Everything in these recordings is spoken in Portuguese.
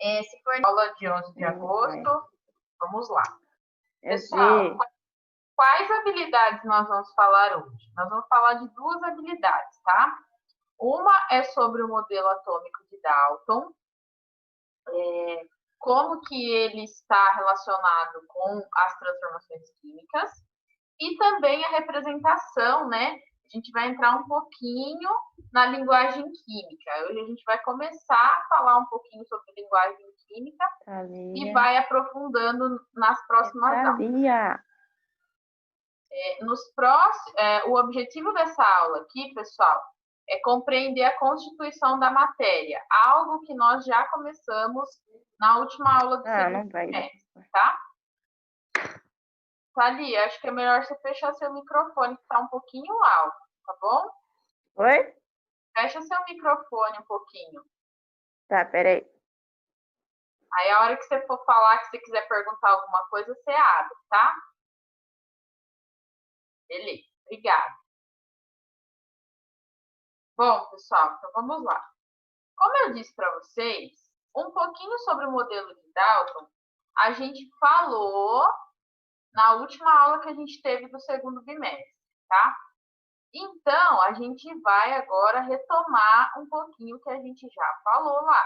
Se for aula de 11 de agosto, vamos lá. Pessoal, quais habilidades nós vamos falar hoje? Nós vamos falar de duas habilidades, tá? Uma é sobre o modelo atômico de Dalton, como que ele está relacionado com as transformações químicas, e também a representação, né? A gente vai entrar um pouquinho na linguagem química. Hoje a gente vai começar a falar um pouquinho sobre linguagem química e vai aprofundando nas próximas aulas. O objetivo dessa aula aqui, pessoal, é compreender a constituição da matéria, algo que nós já começamos na última aula do segundo semestre, tá? Thali, acho que é melhor você fechar seu microfone, que está um pouquinho alto, tá bom? Oi? Fecha seu microfone um pouquinho. Tá, peraí. Aí, a hora que você for falar, que você quiser perguntar alguma coisa, você abre, tá? Beleza, obrigada. Bom, pessoal, então vamos lá. Como eu disse para vocês, um pouquinho sobre o modelo de Dalton, a gente falou na última aula que a gente teve do segundo bimestre, tá? Então, a gente vai agora retomar um pouquinho o que a gente já falou lá.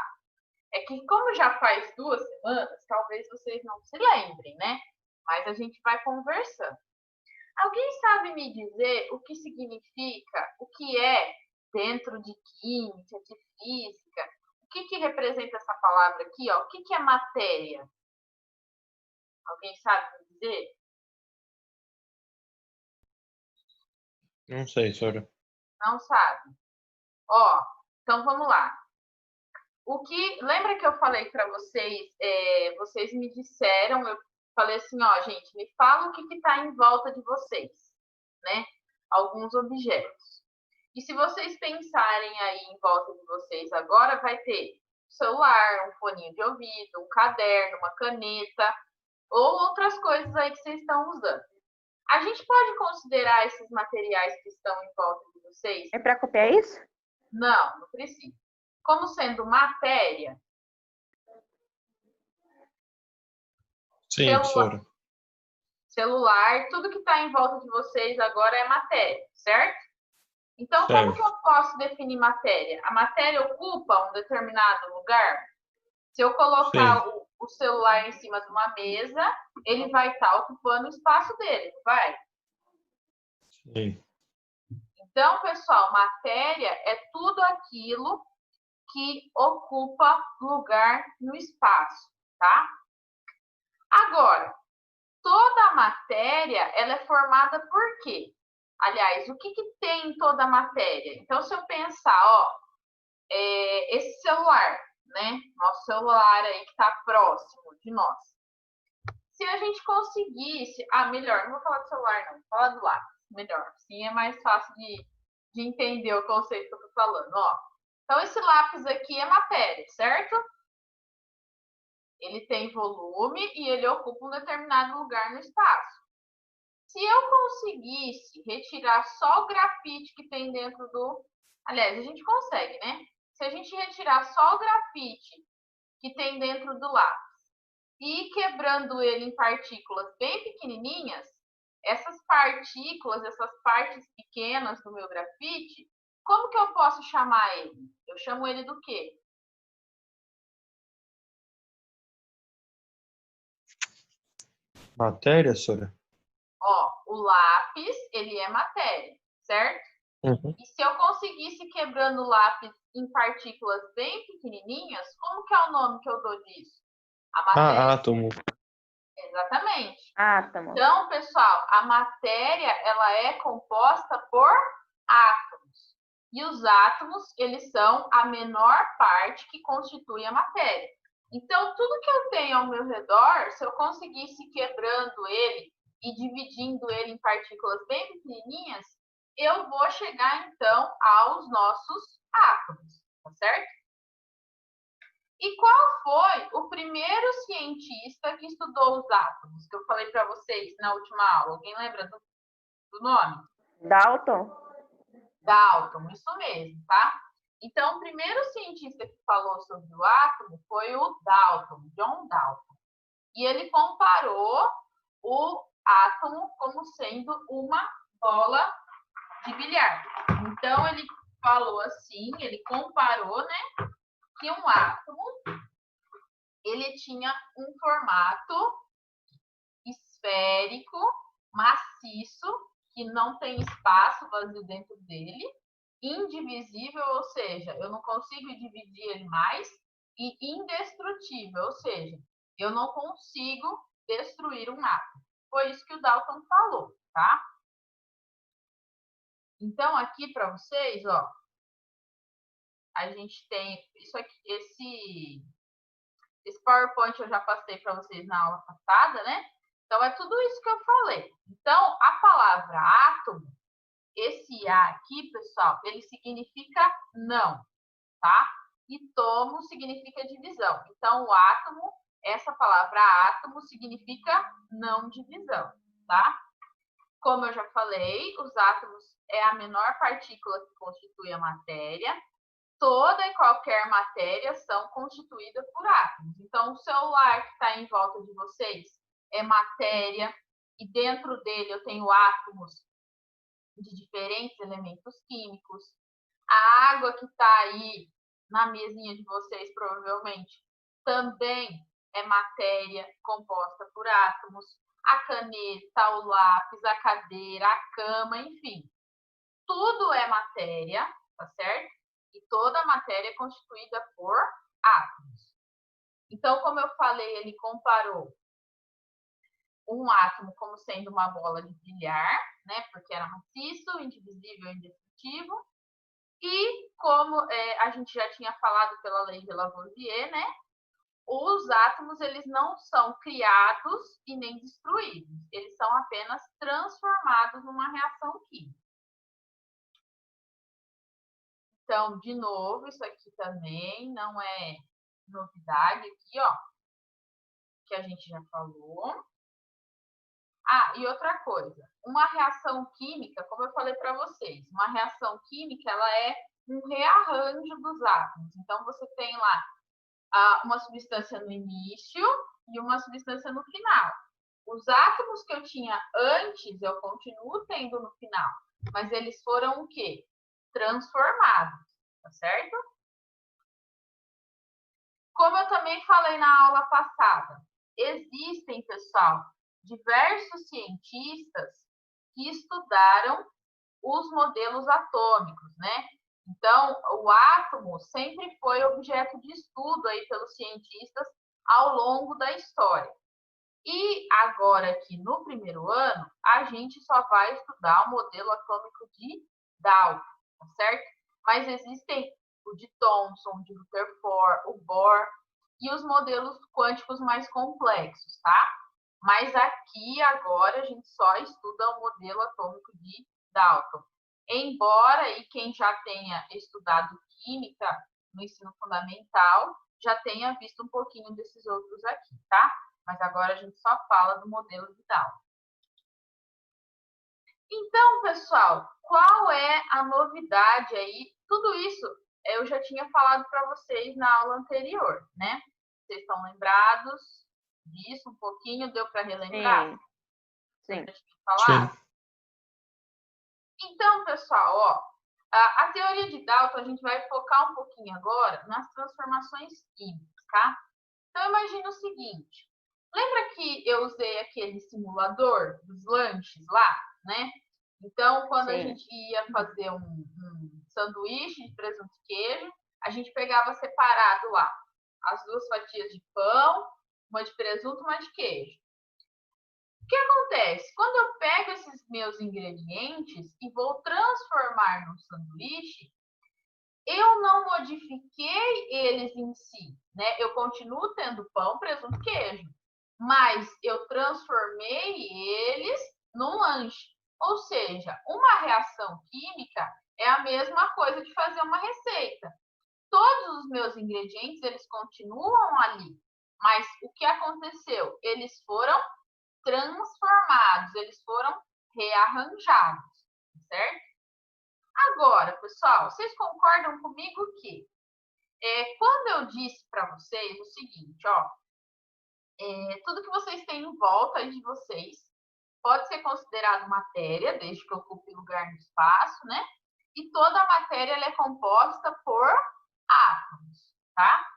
É que, como já faz 2 semanas, talvez vocês não se lembrem, né? Mas a gente vai conversando. Alguém sabe me dizer o que significa, o que é dentro de química, de física? O que representa essa palavra aqui? Ó? O que é matéria? Alguém sabe me dizer? Não sei, senhora. Não sabe? Ó, então vamos lá. Lembra que eu falei para vocês, vocês me disseram, eu falei assim, ó, gente, me fala o que está em volta de vocês, né? Alguns objetos. E se vocês pensarem aí em volta de vocês agora, vai ter um celular, um foninho de ouvido, um caderno, uma caneta, ou outras coisas aí que vocês estão usando. A gente pode considerar esses materiais que estão em volta de vocês? É para copiar isso? Não, não precisa. Como sendo matéria? Sim, senhora. Celular, tudo que está em volta de vocês agora é matéria, certo? Então, como que eu posso definir matéria? A matéria ocupa um determinado lugar? Se eu colocar o celular em cima de uma mesa, ele vai estar ocupando o espaço dele, não vai? Sim. Então, pessoal, matéria é tudo aquilo que ocupa lugar no espaço, tá? Agora, toda a matéria, ela é formada por quê? Aliás, o que tem em toda a matéria? Então, se eu pensar, ó, esse celular, né? Nosso celular aí que está próximo de nós. Se a gente conseguisse... melhor, não vou falar do celular, não. Vou falar do lápis. Melhor. Assim é mais fácil de entender o conceito que eu tô falando, ó. Então, esse lápis aqui é matéria, certo? Ele tem volume e ele ocupa um determinado lugar no espaço. Se eu conseguisse retirar só o grafite que tem dentro do... Aliás, a gente consegue, né? Se a gente retirar só o grafite que tem dentro do lápis e ir quebrando ele em partículas bem pequenininhas, essas partículas, essas partes pequenas do meu grafite, como que eu posso chamar ele? Eu chamo ele do quê? Matéria, senhora? Ó, o lápis, ele é matéria, certo? Uhum. E se eu conseguisse quebrando o lápis em partículas bem pequenininhas, como que é o nome que eu dou disso? A matéria. Átomo. Exatamente. Átomo. Então, pessoal, a matéria, ela é composta por átomos. E os átomos, eles são a menor parte que constitui a matéria. Então, tudo que eu tenho ao meu redor, se eu conseguisse ir quebrando ele e dividindo ele em partículas bem pequenininhas, eu vou chegar, então, aos nossos átomos, tá certo? E qual foi o primeiro cientista que estudou os átomos? Que eu falei para vocês na última aula. Alguém lembra do nome? Dalton? Dalton, isso mesmo, tá? Então, o primeiro cientista que falou sobre o átomo foi o Dalton, John Dalton. E ele comparou o átomo como sendo uma bola de bilhar. Então, ele falou assim, ele comparou, né, que um átomo, ele tinha um formato esférico, maciço, que não tem espaço vazio dentro dele, indivisível, ou seja, eu não consigo dividir ele mais, e indestrutível, ou seja, eu não consigo destruir um átomo. Foi isso que o Dalton falou, tá? Então, aqui para vocês, ó, a gente tem isso aqui, esse PowerPoint eu já passei para vocês na aula passada, né? Então, é tudo isso que eu falei. Então, a palavra átomo, esse A aqui, pessoal, ele significa não, tá? E tomo significa divisão. Então, o átomo, essa palavra átomo significa não divisão, tá? Como eu já falei, os átomos é a menor partícula que constitui a matéria. Toda e qualquer matéria são constituídas por átomos. Então, o celular que está em volta de vocês é matéria, e dentro dele eu tenho átomos de diferentes elementos químicos. A água que está aí na mesinha de vocês, provavelmente, também é matéria composta por átomos. A caneta, o lápis, a cadeira, a cama, enfim. Tudo é matéria, tá certo? E toda a matéria é constituída por átomos. Então, como eu falei, ele comparou um átomo como sendo uma bola de bilhar, né? Porque era maciço, indivisível e indestrutível. E como a gente já tinha falado pela lei de Lavoisier, né? Os átomos, eles não são criados e nem destruídos. Eles são apenas transformados numa reação química. Então, de novo, isso aqui também não é novidade aqui, ó, que a gente já falou. Ah, e outra coisa, uma reação química, como eu falei para vocês, uma reação química, ela é um rearranjo dos átomos. Então, você tem lá uma substância no início e uma substância no final. Os átomos que eu tinha antes, eu continuo tendo no final, mas eles foram o quê? Transformados, tá certo? Como eu também falei na aula passada, existem, pessoal, diversos cientistas que estudaram os modelos atômicos, né? Então, o átomo sempre foi objeto de estudo aí pelos cientistas ao longo da história. E agora, aqui no primeiro ano, a gente só vai estudar o modelo atômico de Dalton, tá certo? Mas existem o de Thomson, de Rutherford, o Bohr e os modelos quânticos mais complexos, tá? Mas aqui, agora, a gente só estuda o modelo atômico de Dalton. Embora, e quem já tenha estudado química no ensino fundamental, já tenha visto um pouquinho desses outros aqui, tá? Mas agora a gente só fala do modelo de Dalton. Então, pessoal, qual é a novidade aí? Tudo isso eu já tinha falado para vocês na aula anterior, né? Vocês estão lembrados disso um pouquinho? Deu para relembrar? Sim. Sim. Eu já tinha falado? Sim. Então, pessoal, ó, a teoria de Dalton, a gente vai focar um pouquinho agora nas transformações químicas, tá? Então, imagina o seguinte. Lembra que eu usei aquele simulador dos lanches lá, né? Então, quando a Sim. gente ia fazer um sanduíche de presunto e queijo, a gente pegava separado lá as 2 fatias de pão, uma de presunto, uma de queijo. O que acontece? Quando eu pego esses meus ingredientes e vou transformar num sanduíche, eu não modifiquei eles em si, né? Eu continuo tendo pão, presunto, queijo, mas eu transformei eles num lanche. Ou seja, uma reação química é a mesma coisa de fazer uma receita. Todos os meus ingredientes, eles continuam ali, mas o que aconteceu? Eles foram transformados, eles foram rearranjados, certo? Agora, pessoal, vocês concordam comigo que quando eu disse para vocês o seguinte, ó, tudo que vocês têm em volta de vocês pode ser considerado matéria, desde que ocupe lugar no espaço, né? E toda a matéria ela é composta por átomos, tá?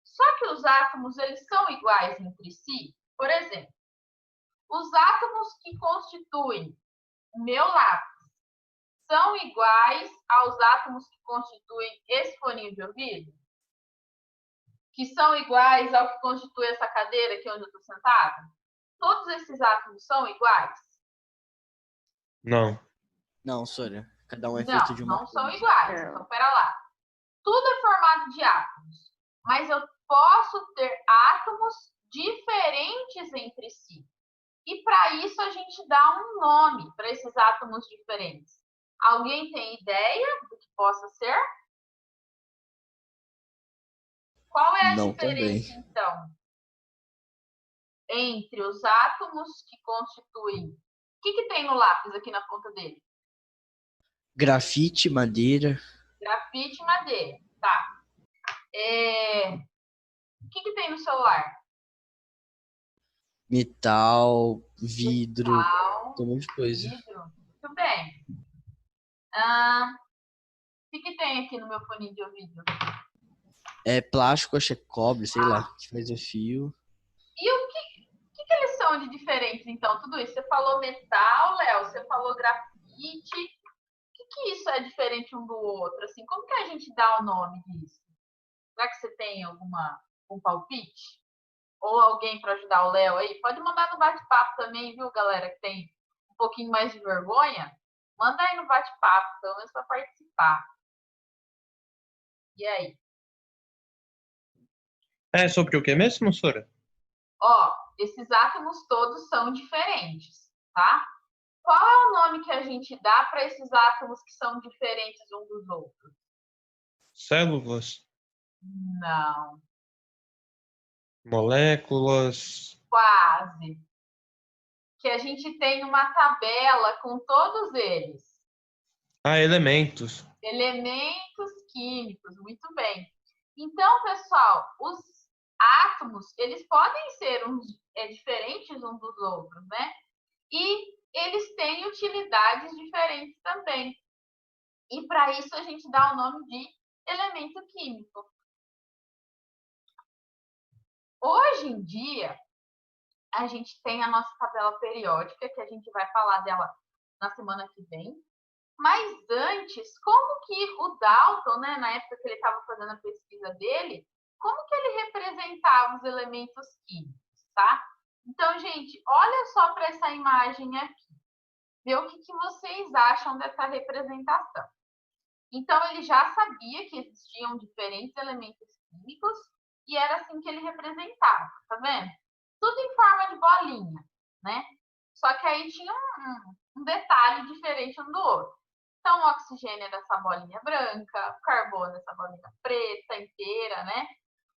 Só que os átomos, eles são iguais entre si. Por exemplo, os átomos que constituem o meu lápis são iguais aos átomos que constituem esse foninho de ouvido? Que são iguais ao que constitui essa cadeira aqui onde eu estou sentada? Todos esses átomos são iguais? Não. Não, Sônia. Cada um é feito de uma Não são coisa. iguais. Então, pera lá. Tudo é formado de átomos, mas eu posso ter átomos diferentes entre si. E para isso a gente dá um nome para esses átomos diferentes. Alguém tem ideia do que possa ser? Qual é a Não, diferença, também. então, entre os átomos que constituem... O que tem no lápis aqui na ponta dele? Grafite, madeira. Grafite e madeira. Tá. O que tem no celular? Metal, vidro, Metal, um monte de coisa. vidro. Muito bem. O que tem aqui no meu fone de ouvido? É plástico, acho que é cobre, sei lá, que faz o fio. E o que eles são de diferentes, então? Tudo isso. Você falou metal, Léo, você falou grafite. O que isso é diferente um do outro? Assim, como que a gente dá o nome disso? Será que você tem um palpite? Ou alguém para ajudar o Léo aí? Pode mandar no bate-papo também, viu, galera, que tem um pouquinho mais de vergonha? Manda aí no bate-papo, pelo menos para participar. E aí? É sobre o que mesmo, Sora? Ó, esses átomos todos são diferentes, tá? Qual é o nome que a gente dá para esses átomos que são diferentes uns dos outros? Células, Não, moléculas. quase. Que a gente tem uma tabela com todos eles. Ah, elementos. Elementos químicos, muito bem. Então, pessoal, os átomos, eles podem ser diferentes uns dos outros, né? E eles têm utilidades diferentes também. E para isso a gente dá o nome de elemento químico. Hoje em dia, a gente tem a nossa tabela periódica, que a gente vai falar dela na semana que vem. Mas antes, como que o Dalton, né, na época que ele estava fazendo a pesquisa dele, como que ele representava os elementos químicos, tá? Então, gente, olha só para essa imagem aqui. Vê o que vocês acham dessa representação. Então, ele já sabia que existiam diferentes elementos químicos e era assim que ele representava, tá vendo? Tudo em forma de bolinha, né? Só que aí tinha um detalhe diferente um do outro. Então, o oxigênio é dessa bolinha branca, o carbono dessa bolinha preta inteira, né?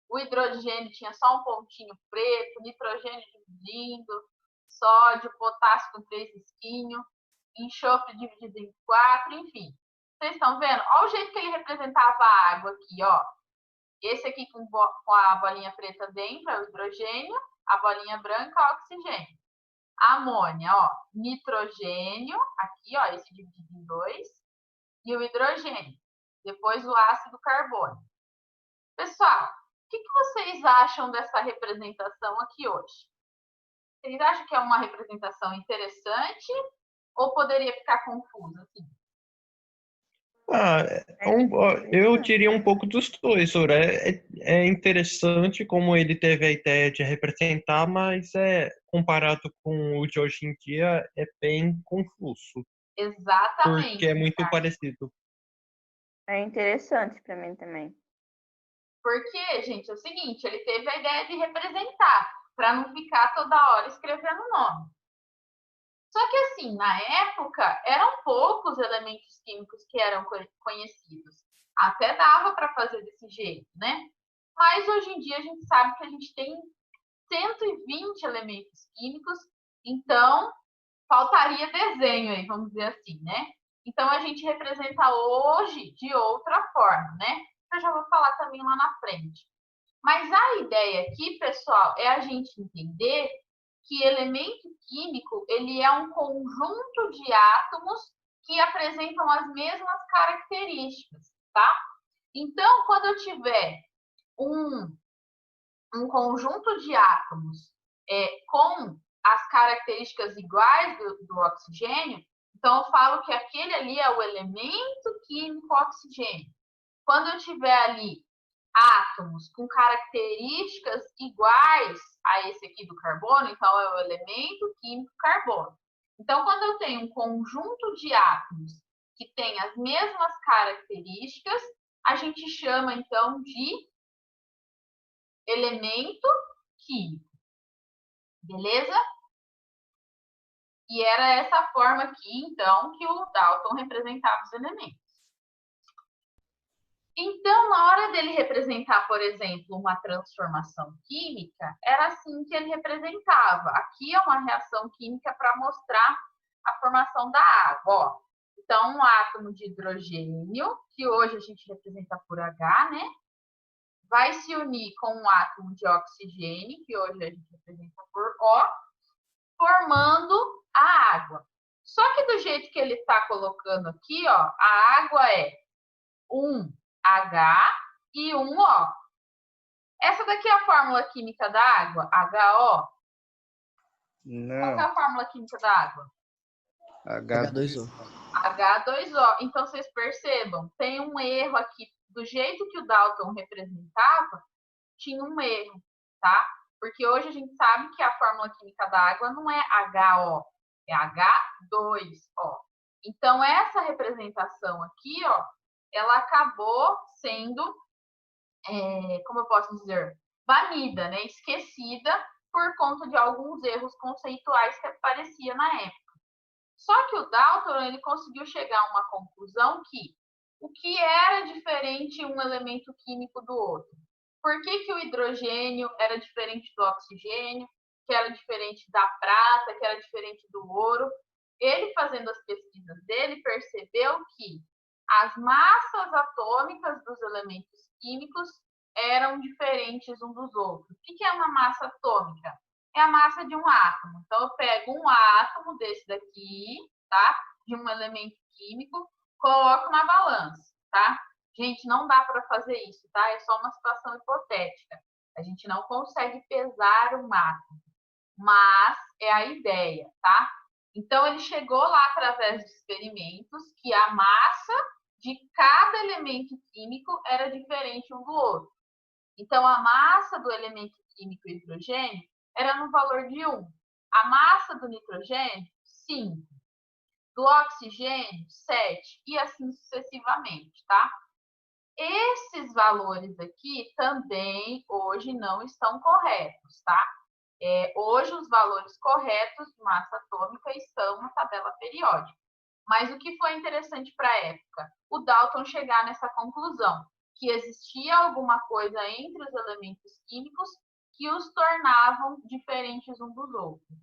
O hidrogênio tinha só um pontinho preto, nitrogênio dividindo, sódio, potássio com 3 risquinhos, enxofre dividido em 4, enfim. Vocês estão vendo? Olha o jeito que ele representava a água aqui, ó. Esse aqui com a bolinha preta dentro é o hidrogênio, a bolinha branca é o oxigênio. A amônia, ó, nitrogênio, aqui, ó, esse dividido em 2, e o hidrogênio. Depois o ácido carbônico. Pessoal, o que vocês acham dessa representação aqui hoje? Vocês acham que é uma representação interessante ou poderia ficar confusa assim? Ah, eu diria um pouco dos dois, Sora. É interessante como ele teve a ideia de representar, mas comparado com o de hoje em dia, é bem confuso, Exatamente. porque é muito parecido. É interessante para mim também. Porque, gente, é o seguinte, ele teve a ideia de representar, para não ficar toda hora escrevendo nome. Só que, assim, na época, eram poucos elementos químicos que eram conhecidos. Até dava para fazer desse jeito, né? Mas, hoje em dia, a gente sabe que a gente tem 120 elementos químicos, então, faltaria desenho aí, vamos dizer assim, né? Então, a gente representa hoje de outra forma, né? Eu já vou falar também lá na frente. Mas a ideia aqui, pessoal, é a gente entender que elemento químico, ele é um conjunto de átomos que apresentam as mesmas características, tá? Então, quando eu tiver um conjunto de átomos com as características iguais do oxigênio, então eu falo que aquele ali é o elemento químico oxigênio. Quando eu tiver ali átomos com características iguais a esse aqui do carbono, então é o elemento químico carbono. Então, quando eu tenho um conjunto de átomos que tem as mesmas características, a gente chama então de elemento químico. Beleza? E era essa forma aqui, então, que o Dalton representava os elementos. Então, na hora dele representar, por exemplo, uma transformação química, era assim que ele representava. Aqui é uma reação química para mostrar a formação da água. Ó. Então, um átomo de hidrogênio, que hoje a gente representa por H, né? Vai se unir com um átomo de oxigênio, que hoje a gente representa por O, formando a água. Só que do jeito que ele está colocando aqui, ó, a água é um H e um O. Essa daqui é a fórmula química da água, HO. Não. Qual é a fórmula química da água? H2O. H2O. Então, vocês percebam, tem um erro aqui. Do jeito que o Dalton representava, tinha um erro, tá? Porque hoje a gente sabe que a fórmula química da água não é HO, é H2O. Então, essa representação aqui, ó, ela acabou sendo, como eu posso dizer, banida, né? Esquecida por conta de alguns erros conceituais que aparecia na época. Só que o Dalton, ele conseguiu chegar a uma conclusão que o que era diferente um elemento químico do outro? Por que o hidrogênio era diferente do oxigênio, que era diferente da prata, que era diferente do ouro? Ele, fazendo as pesquisas dele, percebeu que as massas atômicas dos elementos químicos eram diferentes uns dos outros. O que é uma massa atômica? É a massa de um átomo. Então, eu pego um átomo desse daqui, tá? De um elemento químico, coloco na balança, tá? Gente, não dá para fazer isso, tá? É só uma situação hipotética. A gente não consegue pesar um átomo, mas é a ideia, tá? Então, ele chegou lá através de experimentos que a massa de cada elemento químico era diferente um do outro. Então, a massa do elemento químico hidrogênio era no valor de 1. A massa do nitrogênio, 5. Do oxigênio, 7. E assim sucessivamente, tá? Esses valores aqui também hoje não estão corretos, tá? Hoje os valores corretos de massa atômica estão na tabela periódica. Mas o que foi interessante para a época? O Dalton chegar nessa conclusão, que existia alguma coisa entre os elementos químicos que os tornavam diferentes uns dos outros.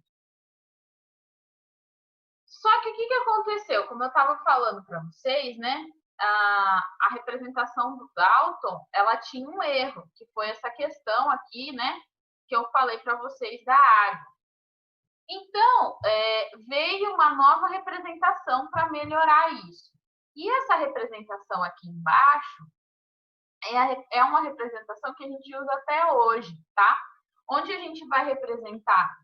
Só que o que aconteceu? Como eu estava falando para vocês, né? A representação do Dalton, ela tinha um erro, que foi essa questão aqui, né? Que eu falei para vocês da água. Então, veio uma nova representação para melhorar isso. E essa representação aqui embaixo é uma representação que a gente usa até hoje, tá? Onde a gente vai representar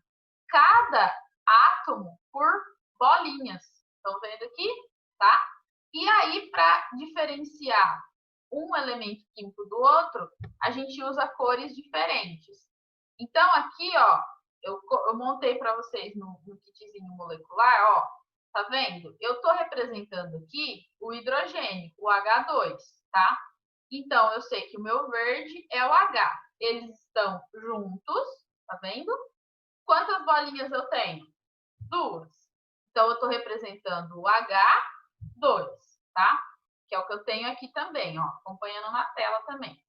cada átomo por bolinhas. Estão vendo aqui? Tá? E aí, para diferenciar um elemento químico do outro, a gente usa cores diferentes. Então, aqui, ó, eu montei para vocês no kitzinho molecular, ó, tá vendo? Eu estou representando aqui o hidrogênio, o H2, tá? Então, eu sei que o meu verde é o H. Eles estão juntos, tá vendo? Quantas bolinhas eu tenho? 2. Então, eu estou representando o H2, tá? Que é o que eu tenho aqui também, ó, acompanhando na tela também.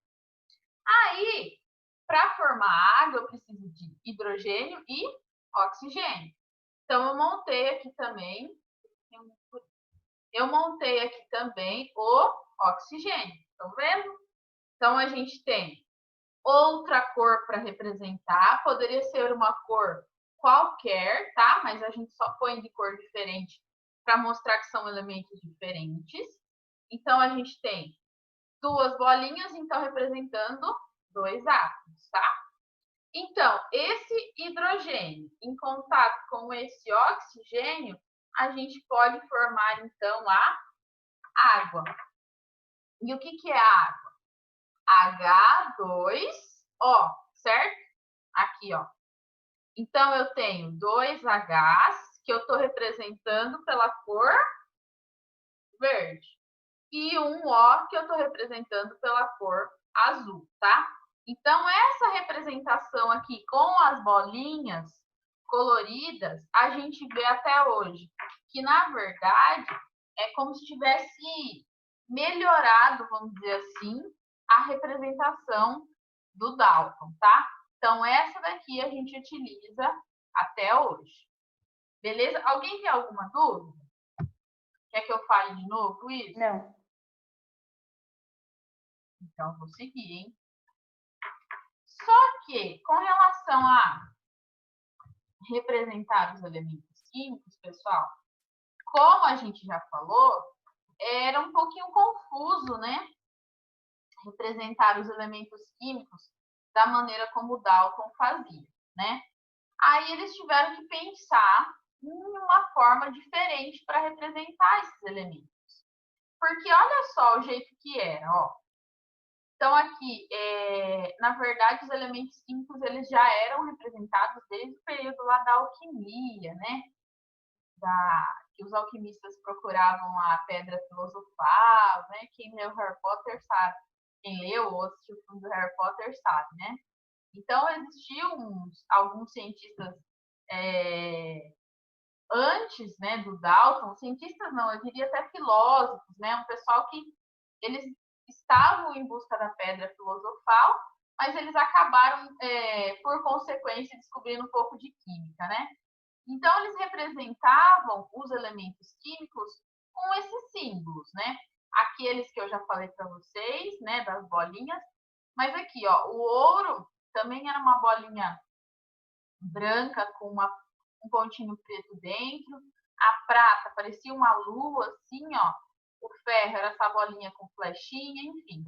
Aí, para formar água, eu preciso de hidrogênio e oxigênio. Então, eu montei aqui também. Eu montei aqui também o oxigênio. Estão vendo? Então, a gente tem outra cor para representar. Poderia ser uma cor qualquer, tá? Mas a gente só põe de cor diferente para mostrar que são elementos diferentes. Então, a gente tem duas bolinhas, então, representando dois átomos, tá? Então, esse hidrogênio em contato com esse oxigênio, a gente pode formar, então, a água. E o que é a água? H2O, certo? Aqui, ó. Então, eu tenho dois Hs, que eu estou representando pela cor verde. E um O, que eu estou representando pela cor azul, tá? Então, essa representação aqui com as bolinhas coloridas, a gente vê até hoje que, na verdade, é como se tivesse melhorado, vamos dizer assim, a representação do Dalton, tá? Então, essa daqui a gente utiliza até hoje. Beleza? Alguém tem alguma dúvida? Quer que eu fale de novo isso? Não. Então, vou seguir, hein? Só que, com relação a representar os elementos químicos, pessoal, como a gente já falou, era um pouquinho confuso, né? Representar os elementos químicos da maneira como o Dalton fazia, né? Aí eles tiveram que pensar em uma forma diferente para representar esses elementos. Porque olha só o jeito que era, ó. Então, aqui, na verdade, os elementos químicos eles já eram representados desde o período lá da alquimia, né? Que os alquimistas procuravam a pedra filosofal, né? Quem leu Harry Potter sabe. Quem leu ou assistiu o filme do Harry Potter sabe, né? Então, existiam alguns cientistas antes, né, do Dalton, cientistas não, eu diria até filósofos, né? Um pessoal que eles estavam em busca da pedra filosofal, mas eles acabaram, por consequência, descobrindo um pouco de química, né? Então, eles representavam os elementos químicos com esses símbolos, né? Aqueles que eu já falei para vocês, né, das bolinhas. Mas aqui, ó, o ouro também era uma bolinha branca com um pontinho preto dentro. A prata parecia uma lua, assim, ó. O ferro era essa bolinha com flechinha, enfim.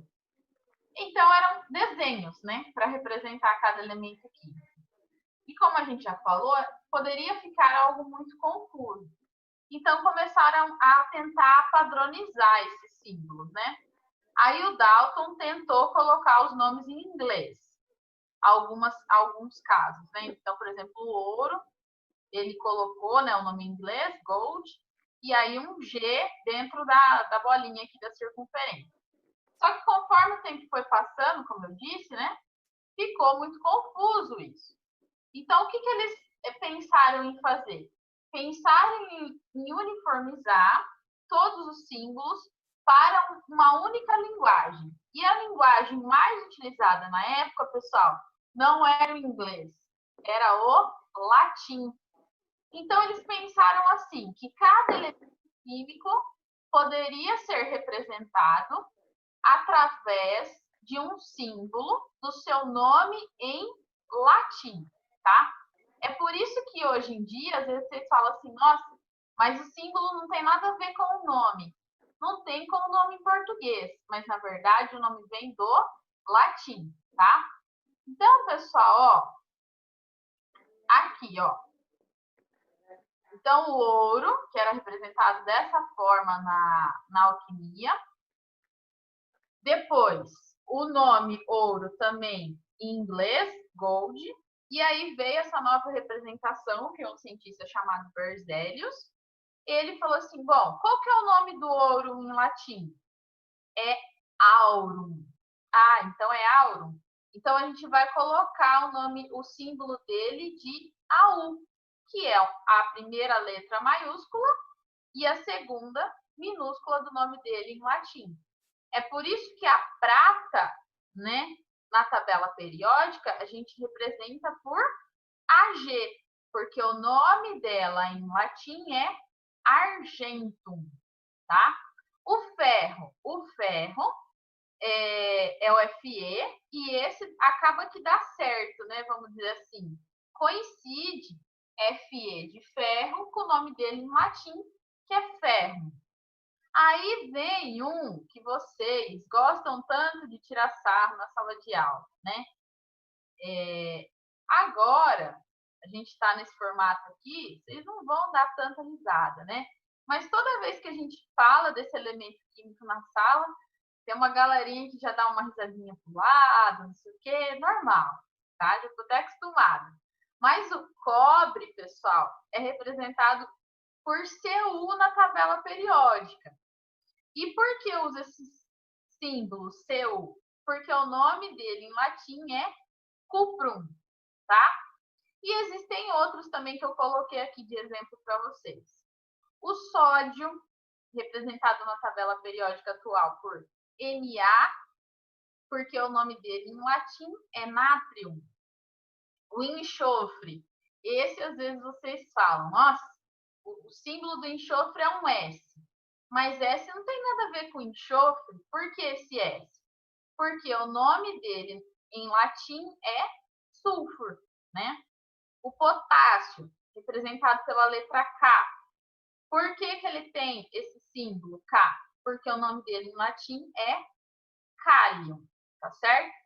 Então, eram desenhos, né, para representar cada elemento químico. E como a gente já falou, poderia ficar algo muito confuso. Então, começaram a tentar padronizar esses símbolos, né? Aí o Dalton tentou colocar os nomes em inglês, alguns casos, né? Então, por exemplo, o ouro, ele colocou, né, o nome em inglês, gold, e aí um G dentro da bolinha aqui da circunferência. Só que conforme o tempo foi passando, como eu disse, né, ficou muito confuso isso. Então, o que eles pensaram em fazer? Pensaram em uniformizar todos os símbolos para uma única linguagem. E a linguagem mais utilizada na época, pessoal, não era o inglês, era o latim. Então, eles pensaram assim, que cada elemento químico poderia ser representado através de um símbolo do seu nome em latim, tá? É por isso que hoje em dia, às vezes vocês falam assim, nossa, mas o símbolo não tem nada a ver com o nome. Não tem com o nome em português, mas na verdade o nome vem do latim, tá? Então, pessoal, ó, aqui, ó. Então, o ouro, que era representado dessa forma na alquimia. Depois, o nome ouro também em inglês, gold. E aí veio essa nova representação, que é um cientista chamado Berzelius. Ele falou assim, bom, qual que é o nome do ouro em latim? É aurum. Ah, então é aurum. Então, a gente vai colocar o símbolo dele de AU, que é a primeira letra maiúscula e a segunda minúscula do nome dele em latim. É por isso que a prata, né, na tabela periódica, a gente representa por AG, porque o nome dela em latim é argentum, tá? O ferro é o Fe, e esse acaba que dá certo, né? Vamos dizer assim. Coincide Fe de ferro com o nome dele em latim, que é ferro. Aí vem um que vocês gostam tanto de tirar sarro na sala de aula, né? Agora, a gente está nesse formato aqui, vocês não vão dar tanta risada, né? Mas toda vez que a gente fala desse elemento químico na sala, tem uma galerinha que já dá uma risadinha pro lado, não sei o quê, normal, tá? Já estou até acostumada. Mas o cobre, pessoal, é representado por Cu na tabela periódica. E por que usa esse símbolo Cu? Porque o nome dele em latim é cuprum, tá? E existem outros também que eu coloquei aqui de exemplo para vocês. O sódio, representado na tabela periódica atual por Na, porque o nome dele em latim é natrium. O enxofre, esse às vezes vocês falam, nossa, o símbolo do enxofre é um S. Mas S não tem nada a ver com enxofre. Por que esse S? Porque o nome dele em latim é sulfur, né? O potássio, representado pela letra K. Por que ele tem esse símbolo K? Porque o nome dele em latim é cálium, tá certo?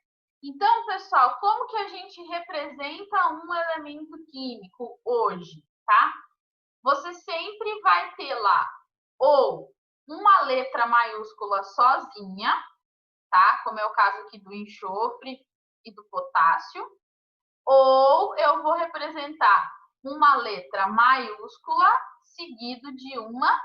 Então, pessoal, como que a gente representa um elemento químico hoje, tá? Você sempre vai ter lá ou uma letra maiúscula sozinha, tá? Como é o caso aqui do enxofre e do potássio. Ou eu vou representar uma letra maiúscula seguido de uma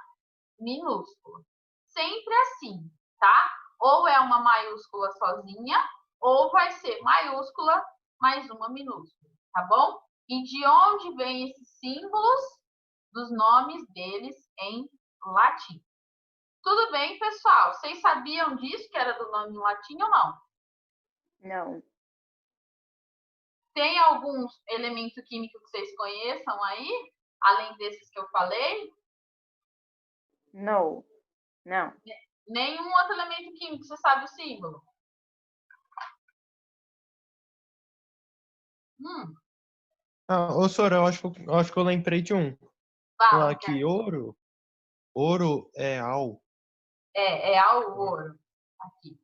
minúscula. Sempre assim, tá? Ou é uma maiúscula sozinha, ou vai ser maiúscula mais uma minúscula, tá bom? E de onde vêm esses símbolos? Dos nomes deles em latim. Tudo bem, pessoal? Vocês sabiam disso, que era do nome em latim ou não? Não. Tem algum elemento químico que vocês conheçam aí? Além desses que eu falei? Não. Não. Nenhum outro elemento químico, você sabe o símbolo? Ô, Sora, eu acho que eu lembrei de um. Fala, Aqui, ouro. Ouro é Al. é ao ouro. Aqui.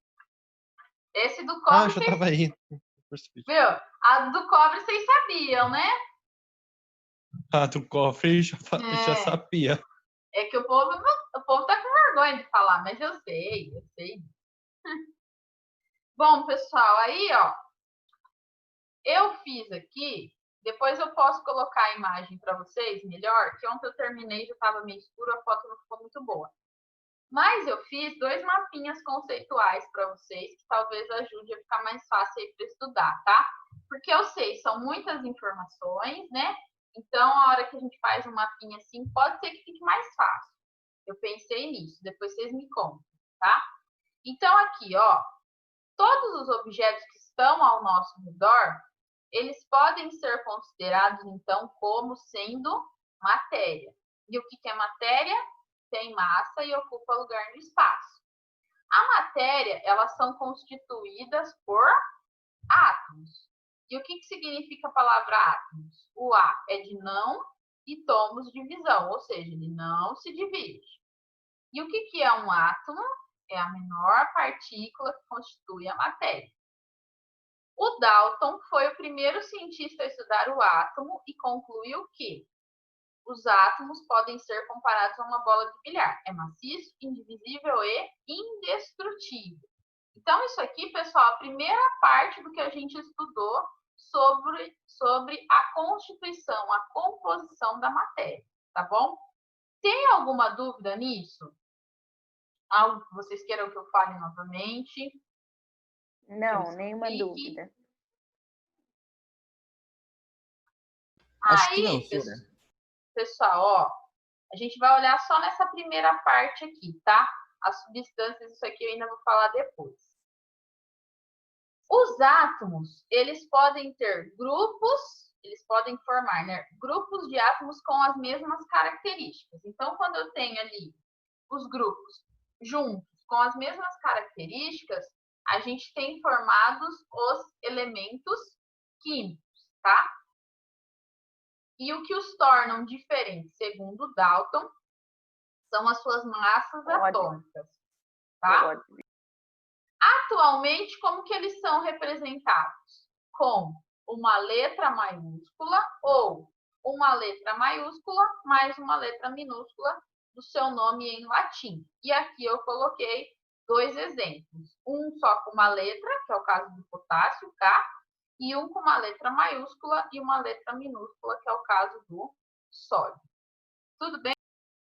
Esse do cobre, Já tava aí. Percebi. viu? A do cobre vocês sabiam, né? Do cofre já sabia. É que o povo tá com vergonha de falar, mas eu sei. Bom, pessoal, aí, ó, eu fiz aqui, depois eu posso colocar a imagem para vocês melhor, que ontem eu terminei, já estava meio escuro, a foto não ficou muito boa. Mas eu fiz 2 mapinhas conceituais para vocês, que talvez ajude a ficar mais fácil aí para estudar, tá? Porque eu sei, são muitas informações, né? Então, a hora que a gente faz um mapinha assim, pode ser que fique mais fácil. Eu pensei nisso, depois vocês me contam, tá? Então, aqui, ó, todos os objetos que estão ao nosso redor, eles podem ser considerados, então, como sendo matéria. E o que é matéria? Tem massa e ocupa lugar no espaço. A matéria, elas são constituídas por átomos. E o que significa a palavra átomos? O A é de não e tomos divisão, ou seja, ele não se divide. E o que é um átomo? É a menor partícula que constitui a matéria. O Dalton foi o primeiro cientista a estudar o átomo e concluiu que os átomos podem ser comparados a uma bola de bilhar. É maciço, indivisível e indestrutível. Então, isso aqui, pessoal, a primeira parte do que a gente estudou sobre a constituição, a composição da matéria, tá bom? Tem alguma dúvida nisso? Algo que vocês queiram que eu fale novamente? Não, nenhuma dúvida. Acho que não, Aí, Sora. pessoal, ó, a gente vai olhar só nessa primeira parte aqui, tá? As substâncias, isso aqui eu ainda vou falar depois. Os átomos, eles podem ter grupos, eles podem formar, né, grupos de átomos com as mesmas características. Então, quando eu tenho ali os grupos juntos, com as mesmas características, a gente tem formados os elementos químicos, tá? E o que os tornam diferentes, segundo Dalton, são as suas massas atômicas, tá? Atualmente, como que eles são representados? Com uma letra maiúscula ou uma letra maiúscula mais uma letra minúscula do seu nome em latim. E aqui eu coloquei 2 exemplos. Um só com uma letra, que é o caso do potássio, K, e um com uma letra maiúscula e uma letra minúscula, que é o caso do sódio. Tudo bem?